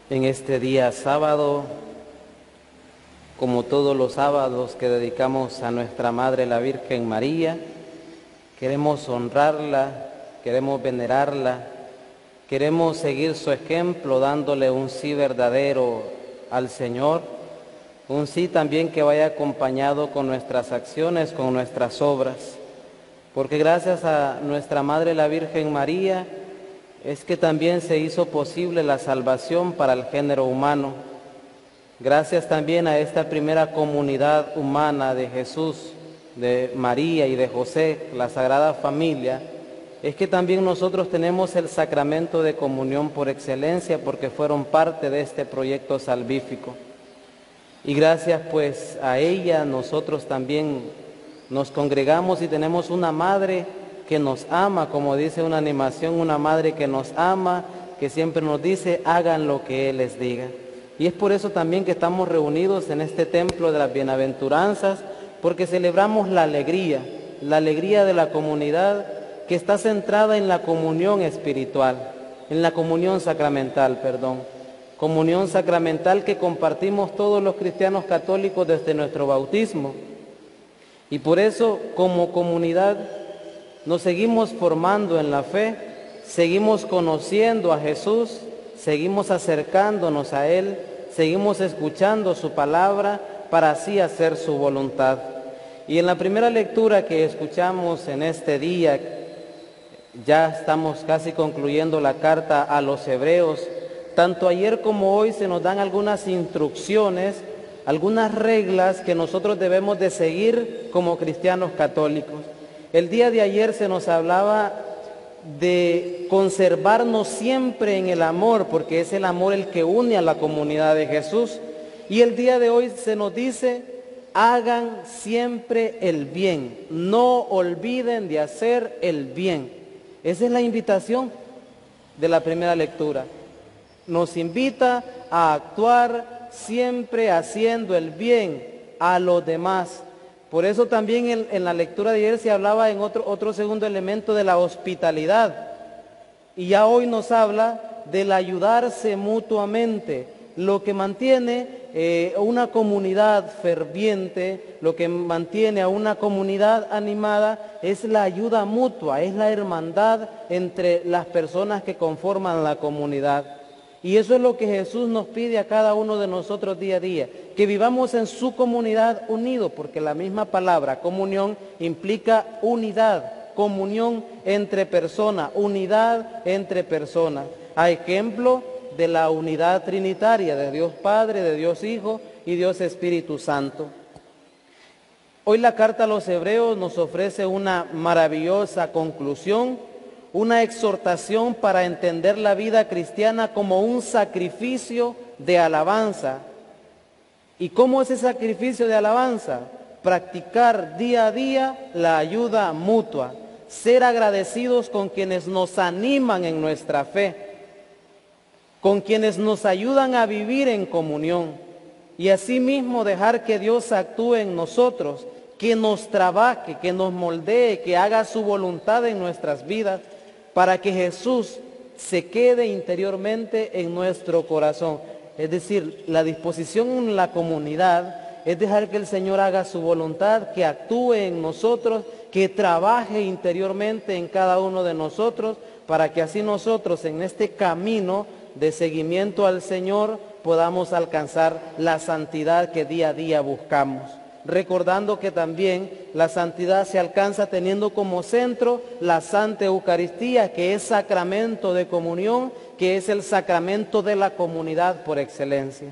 En este día sábado, como todos los sábados que dedicamos a nuestra Madre la Virgen María, queremos honrarla, queremos venerarla, queremos seguir su ejemplo dándole un sí verdadero al Señor, un sí también que vaya acompañado con nuestras acciones, con nuestras obras, porque gracias a nuestra Madre la Virgen María es que también se hizo posible la salvación para el género humano. Gracias también a esta primera comunidad humana de Jesús, de María y de José, la Sagrada Familia, es que también nosotros tenemos el sacramento de comunión por excelencia porque fueron parte de este proyecto salvífico. Y gracias pues a ella nosotros también nos congregamos y tenemos una madre que nos ama, como dice una animación, una madre que nos ama, que siempre nos dice, hagan lo que Él les diga. Y es por eso también que estamos reunidos en este templo de las bienaventuranzas, porque celebramos la alegría de la comunidad que está centrada en la comunión espiritual, en la comunión sacramental, comunión sacramental que compartimos todos los cristianos católicos desde nuestro bautismo. Y por eso, como comunidad, nos seguimos formando en la fe, seguimos conociendo a Jesús, seguimos acercándonos a Él, seguimos escuchando su palabra para así hacer su voluntad. Y en la primera lectura que escuchamos en este día, ya estamos casi concluyendo la carta a los Hebreos, tanto ayer como hoy se nos dan algunas instrucciones, algunas reglas que nosotros debemos de seguir como cristianos católicos. El día de ayer se nos hablaba de conservarnos siempre en el amor, porque es el amor el que une a la comunidad de Jesús. Y el día de hoy se nos dice, hagan siempre el bien, no olviden de hacer el bien. Esa es la invitación de la primera lectura. Nos invita a actuar siempre haciendo el bien a los demás. Por eso también en la lectura de ayer se hablaba en otro segundo elemento de la hospitalidad. Y ya hoy nos habla del ayudarse mutuamente, lo que mantiene una comunidad ferviente, lo que mantiene a una comunidad animada es la ayuda mutua, es la hermandad entre las personas que conforman la comunidad. Y eso es lo que Jesús nos pide a cada uno de nosotros día a día, que vivamos en su comunidad unidos, porque la misma palabra comunión implica unidad, comunión entre personas, unidad entre personas. A ejemplo de la unidad trinitaria de Dios Padre, de Dios Hijo y Dios Espíritu Santo. Hoy la carta a los Hebreos nos ofrece una maravillosa conclusión, una exhortación para entender la vida cristiana como un sacrificio de alabanza. ¿Y cómo es ese sacrificio de alabanza? Practicar día a día la ayuda mutua, ser agradecidos con quienes nos animan en nuestra fe, con quienes nos ayudan a vivir en comunión y asimismo dejar que Dios actúe en nosotros, que nos trabaje, que nos moldee, que haga su voluntad en nuestras vidas, para que Jesús se quede interiormente en nuestro corazón. Es decir, la disposición en la comunidad es dejar que el Señor haga su voluntad, que actúe en nosotros, que trabaje interiormente en cada uno de nosotros, para que así nosotros en este camino de seguimiento al Señor podamos alcanzar la santidad que día a día buscamos. Recordando que también la santidad se alcanza teniendo como centro la Santa Eucaristía, que es sacramento de comunión, que es el sacramento de la comunidad por excelencia.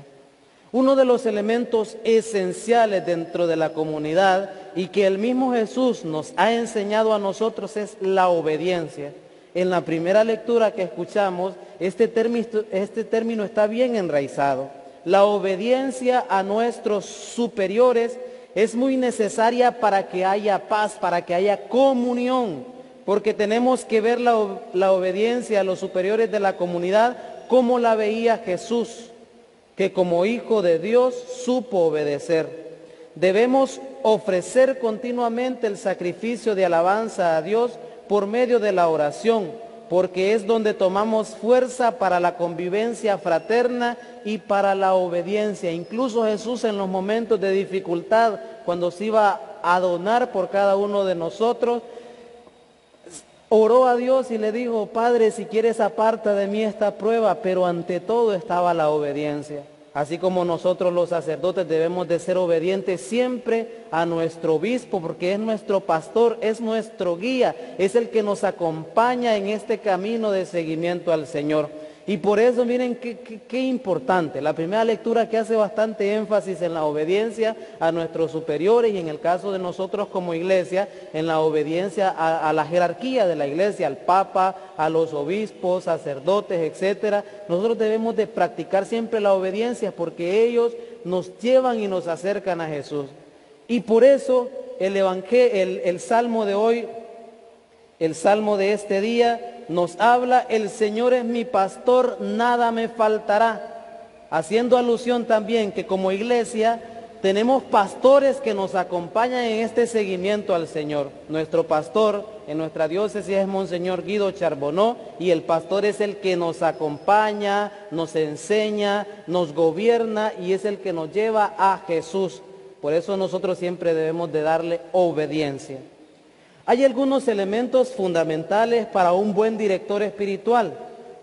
Uno de los elementos esenciales dentro de la comunidad y que el mismo Jesús nos ha enseñado a nosotros es la obediencia. En la primera lectura que escuchamos, este término está bien enraizado. La obediencia a nuestros superiores es muy necesaria para que haya paz, para que haya comunión, porque tenemos que ver la obediencia a los superiores de la comunidad como la veía Jesús, que como Hijo de Dios supo obedecer. Debemos ofrecer continuamente el sacrificio de alabanza a Dios por medio de la oración, porque es donde tomamos fuerza para la convivencia fraterna y para la obediencia. Incluso Jesús en los momentos de dificultad, cuando se iba a donar por cada uno de nosotros, oró a Dios y le dijo: Padre, si quieres aparta de mí esta prueba, pero ante todo estaba la obediencia. Así como nosotros los sacerdotes debemos de ser obedientes siempre a nuestro obispo, porque es nuestro pastor, es nuestro guía, es el que nos acompaña en este camino de seguimiento al Señor. Y por eso miren qué importante. La primera lectura que hace bastante énfasis en la obediencia a nuestros superiores y en el caso de nosotros como iglesia, en la obediencia a la jerarquía de la iglesia, al Papa, a los obispos, sacerdotes, etcétera. Nosotros debemos de practicar siempre la obediencia porque ellos nos llevan y nos acercan a Jesús. Y por eso el salmo de hoy, el salmo de este día, nos habla: el Señor es mi pastor, nada me faltará. Haciendo alusión también que como iglesia tenemos pastores que nos acompañan en este seguimiento al Señor. Nuestro pastor en nuestra diócesis es Monseñor Guido Charbonneau, y el pastor es el que nos acompaña, nos enseña, nos gobierna y es el que nos lleva a Jesús. Por eso nosotros siempre debemos de darle obediencia. Hay algunos elementos fundamentales para un buen director espiritual.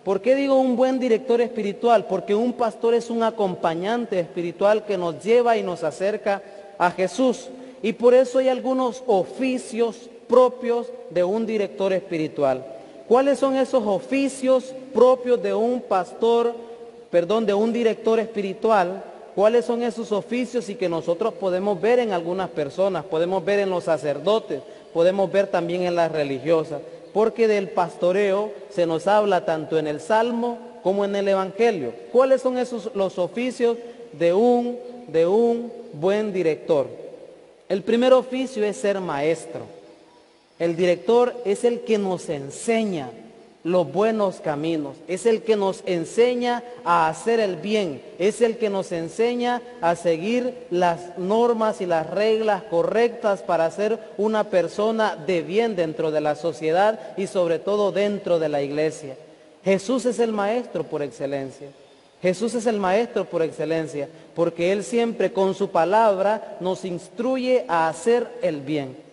¿Por qué digo un buen director espiritual? Porque un pastor es un acompañante espiritual que nos lleva y nos acerca a Jesús. Y por eso hay algunos oficios propios de un director espiritual. ¿Cuáles son esos oficios propios de un de un director espiritual? ¿Cuáles son esos oficios y que nosotros podemos ver en algunas personas, podemos ver en los sacerdotes, podemos ver también en las religiosas? Porque del pastoreo se nos habla tanto en el Salmo como en el Evangelio. ¿Cuáles son los oficios de un buen director? El primer oficio es ser maestro. El director es el que nos enseña los buenos caminos, es el que nos enseña a hacer el bien, es el que nos enseña a seguir las normas y las reglas correctas para ser una persona de bien dentro de la sociedad y sobre todo dentro de la iglesia. Jesús es el maestro por excelencia. Jesús es el maestro por excelencia, porque Él siempre con su palabra nos instruye a hacer el bien.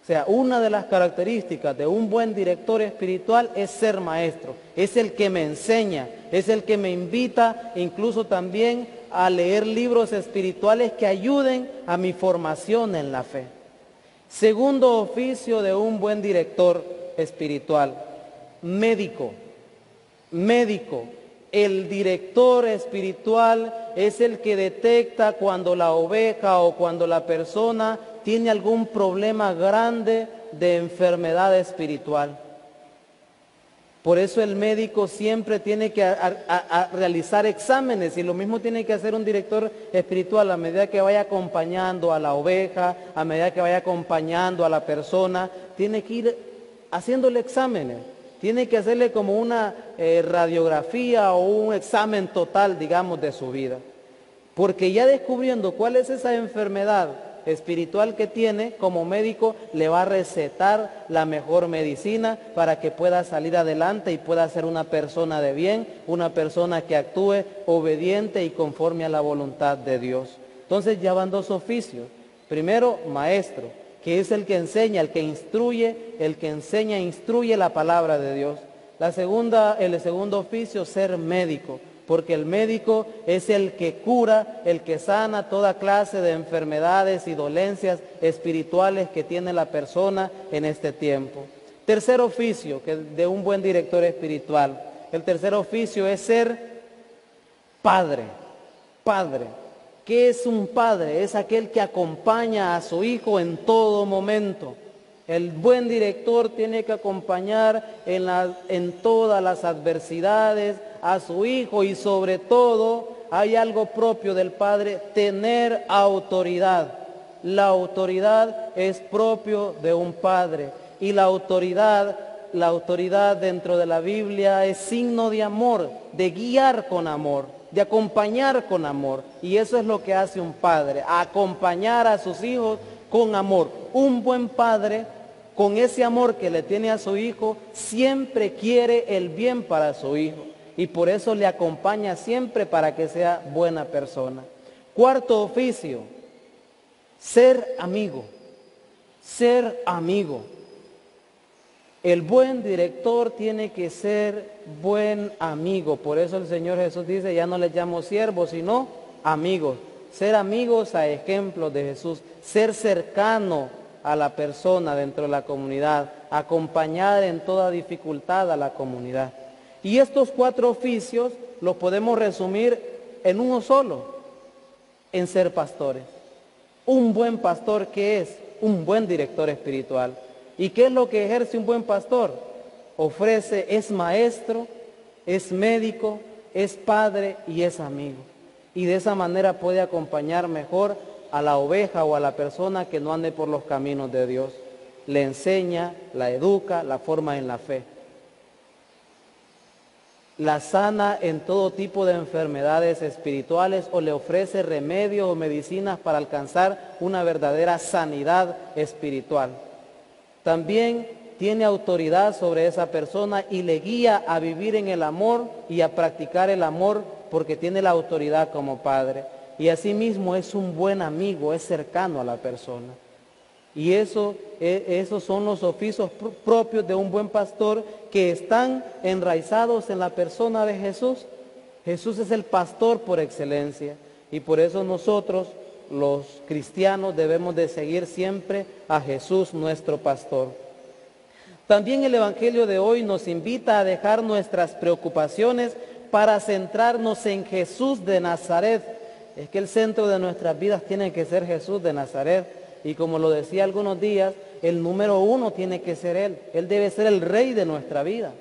O sea, una de las características de un buen director espiritual es ser maestro. Es el que me enseña, es el que me invita incluso también a leer libros espirituales que ayuden a mi formación en la fe. Segundo oficio de un buen director espiritual: médico. Médico. El director espiritual es el que detecta cuando la oveja o cuando la persona tiene algún problema grande de enfermedad espiritual. Por eso el médico siempre tiene que realizar exámenes, y lo mismo tiene que hacer un director espiritual a medida que vaya acompañando a la oveja, a medida que vaya acompañando a la persona, tiene que ir haciéndole exámenes. Tiene que hacerle como una radiografía o un examen total, digamos, de su vida. Porque ya descubriendo cuál es esa enfermedad espiritual que tiene, como médico le va a recetar la mejor medicina para que pueda salir adelante y pueda ser una persona de bien, una persona que actúe obediente y conforme a la voluntad de Dios. Entonces ya van dos oficios. Primero, maestro, que es el que enseña, el que instruye, el que enseña e instruye la palabra de Dios. El segundo oficio, ser médico, porque el médico es el que cura, el que sana toda clase de enfermedades y dolencias espirituales que tiene la persona en este tiempo. Tercer oficio de un buen director espiritual. El tercer oficio es ser padre. Padre. ¿Qué es un padre? Es aquel que acompaña a su hijo en todo momento. El buen director tiene que acompañar en todas las adversidades a su hijo, y sobre todo hay algo propio del padre: tener autoridad. La autoridad es propio de un padre, y la autoridad dentro de la Biblia es signo de amor, de guiar con amor, de acompañar con amor. Y eso es lo que hace un padre: acompañar a sus hijos con amor. Un buen padre con ese amor que le tiene a su hijo, siempre quiere el bien para su hijo. Y por eso le acompaña siempre para que sea buena persona. Cuarto oficio, ser amigo. Ser amigo. El buen director tiene que ser buen amigo. Por eso el Señor Jesús dice, ya no les llamo siervos, sino amigos. Ser amigos a ejemplo de Jesús. Ser cercano a la persona dentro de la comunidad. Acompañar en toda dificultad a la comunidad. Y estos 4 oficios los podemos resumir en uno solo, en ser pastores. Un buen pastor, ¿qué es? Un buen director espiritual. ¿Y qué es lo que ejerce un buen pastor? Ofrece, es maestro, es médico, es padre y es amigo. Y de esa manera puede acompañar mejor a la oveja o a la persona que no ande por los caminos de Dios. Le enseña, la educa, la forma en la fe. La sana en todo tipo de enfermedades espirituales o le ofrece remedios o medicinas para alcanzar una verdadera sanidad espiritual. También tiene autoridad sobre esa persona y le guía a vivir en el amor y a practicar el amor porque tiene la autoridad como padre. Y asimismo es un buen amigo, es cercano a la persona. Y esos son los oficios propios de un buen pastor que están enraizados en la persona de Jesús. Jesús es el pastor por excelencia y por eso nosotros, los cristianos, debemos de seguir siempre a Jesús, nuestro pastor. También el Evangelio de hoy nos invita a dejar nuestras preocupaciones para centrarnos en Jesús de Nazaret. Es que el centro de nuestras vidas tiene que ser Jesús de Nazaret. Y como lo decía algunos días, el número 1 tiene que ser Él. Él debe ser el rey de nuestra vida.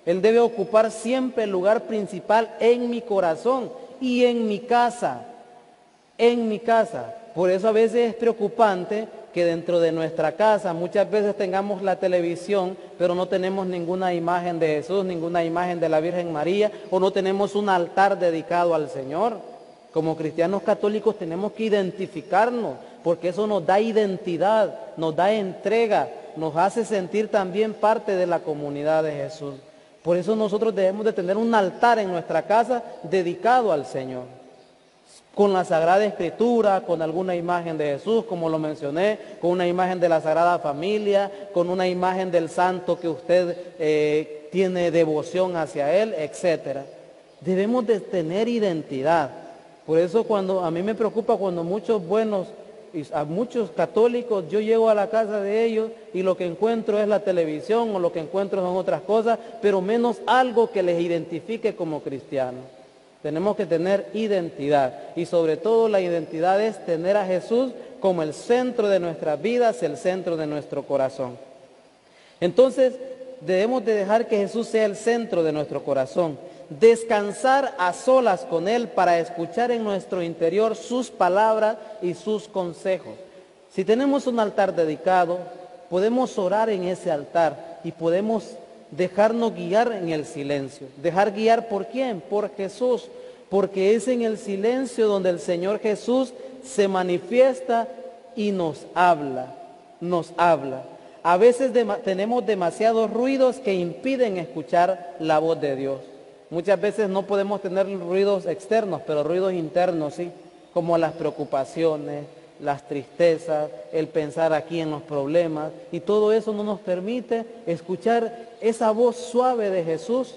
Él debe ocupar siempre el lugar principal en mi corazón y en mi casa. En mi casa. Por eso a veces es preocupante que dentro de nuestra casa muchas veces tengamos la televisión, pero no tenemos ninguna imagen de Jesús, ninguna imagen de la Virgen María, o no tenemos un altar dedicado al Señor. Como cristianos católicos tenemos que identificarnos, porque eso nos da identidad, nos da entrega, nos hace sentir también parte de la comunidad de Jesús. Por eso nosotros debemos de tener un altar en nuestra casa dedicado al Señor. Con la Sagrada Escritura, con alguna imagen de Jesús, como lo mencioné, con una imagen de la Sagrada Familia, con una imagen del santo que usted tiene devoción hacia él, etc. Debemos de tener identidad. Por eso a mí me preocupa cuando a muchos católicos, yo llego a la casa de ellos y lo que encuentro es la televisión o lo que encuentro son otras cosas, pero menos algo que les identifique como cristianos. Tenemos que tener identidad y sobre todo la identidad es tener a Jesús como el centro de nuestras vidas, el centro de nuestro corazón. Entonces debemos de dejar que Jesús sea el centro de nuestro corazón. Descansar a solas con Él para escuchar en nuestro interior sus palabras y sus consejos. Si tenemos un altar dedicado, podemos orar en ese altar y podemos dejarnos guiar en el silencio. ¿Dejar guiar por quién? Por Jesús, porque es en el silencio donde el Señor Jesús se manifiesta y nos habla. A veces tenemos demasiados ruidos que impiden escuchar la voz de Dios. Muchas veces no podemos tener ruidos externos, pero ruidos internos sí, como las preocupaciones, las tristezas, el pensar aquí en los problemas, y todo eso no nos permite escuchar esa voz suave de Jesús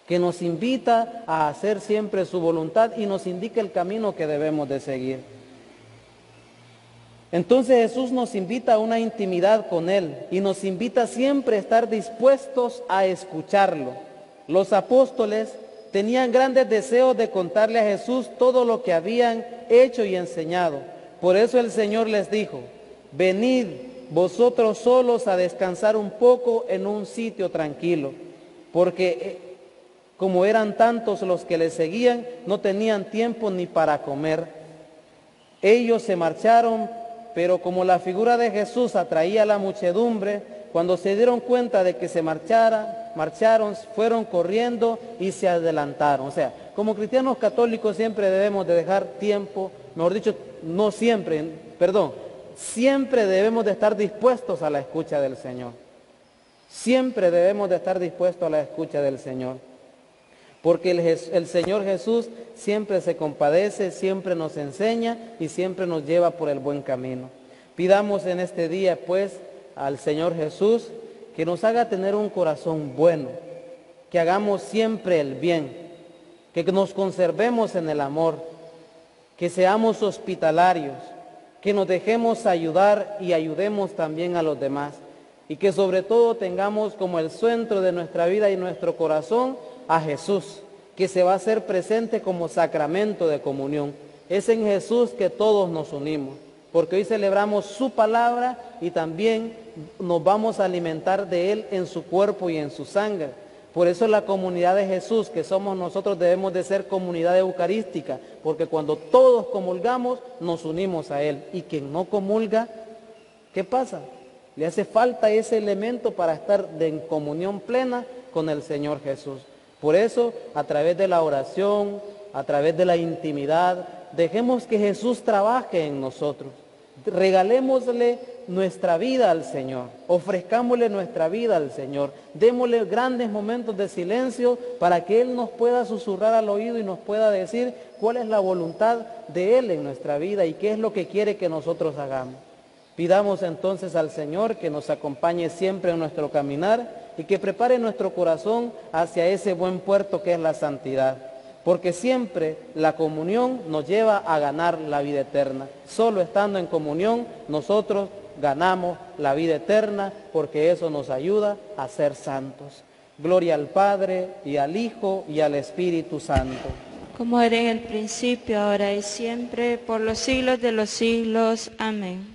que nos invita a hacer siempre su voluntad y nos indica el camino que debemos de seguir. Entonces Jesús nos invita a una intimidad con Él y nos invita siempre a estar dispuestos a escucharlo. Los apóstoles tenían grandes deseos de contarle a Jesús todo lo que habían hecho y enseñado. Por eso el Señor les dijo, venid vosotros solos a descansar un poco en un sitio tranquilo, porque como eran tantos los que le seguían, no tenían tiempo ni para comer. Ellos se marcharon, pero como la figura de Jesús atraía a la muchedumbre, cuando se dieron cuenta de que se marcharon, fueron corriendo y se adelantaron. O sea, como cristianos católicos siempre debemos de dejar tiempo, mejor dicho, no siempre, siempre debemos de estar dispuestos a la escucha del Señor. Siempre debemos de estar dispuestos a la escucha del Señor. Porque el Señor Jesús siempre se compadece, siempre nos enseña y siempre nos lleva por el buen camino. Pidamos en este día, pues, al Señor Jesús que nos haga tener un corazón bueno, que hagamos siempre el bien, que nos conservemos en el amor, que seamos hospitalarios, que nos dejemos ayudar y ayudemos también a los demás, y que sobre todo tengamos como el centro de nuestra vida y nuestro corazón a Jesús, que se va a hacer presente como sacramento de comunión. Es en Jesús que todos nos unimos, porque hoy celebramos su palabra y también nos vamos a alimentar de Él en su cuerpo y en su sangre. Por eso la comunidad de Jesús, que somos nosotros, debemos de ser comunidad eucarística, porque cuando todos comulgamos, nos unimos a Él. Y quien no comulga, ¿qué pasa? Le hace falta ese elemento para estar en comunión plena con el Señor Jesús. Por eso, a través de la oración, a través de la intimidad, dejemos que Jesús trabaje en nosotros. Regalémosle nuestra vida al Señor, ofrezcámosle nuestra vida al Señor, démosle grandes momentos de silencio para que Él nos pueda susurrar al oído y nos pueda decir cuál es la voluntad de Él en nuestra vida y qué es lo que quiere que nosotros hagamos. Pidamos entonces al Señor que nos acompañe siempre en nuestro caminar y que prepare nuestro corazón hacia ese buen puerto que es la santidad. Porque siempre la comunión nos lleva a ganar la vida eterna. Solo estando en comunión nosotros ganamos la vida eterna, porque eso nos ayuda a ser santos. Gloria al Padre, y al Hijo, y al Espíritu Santo. Como era en el principio, ahora y siempre, por los siglos de los siglos. Amén.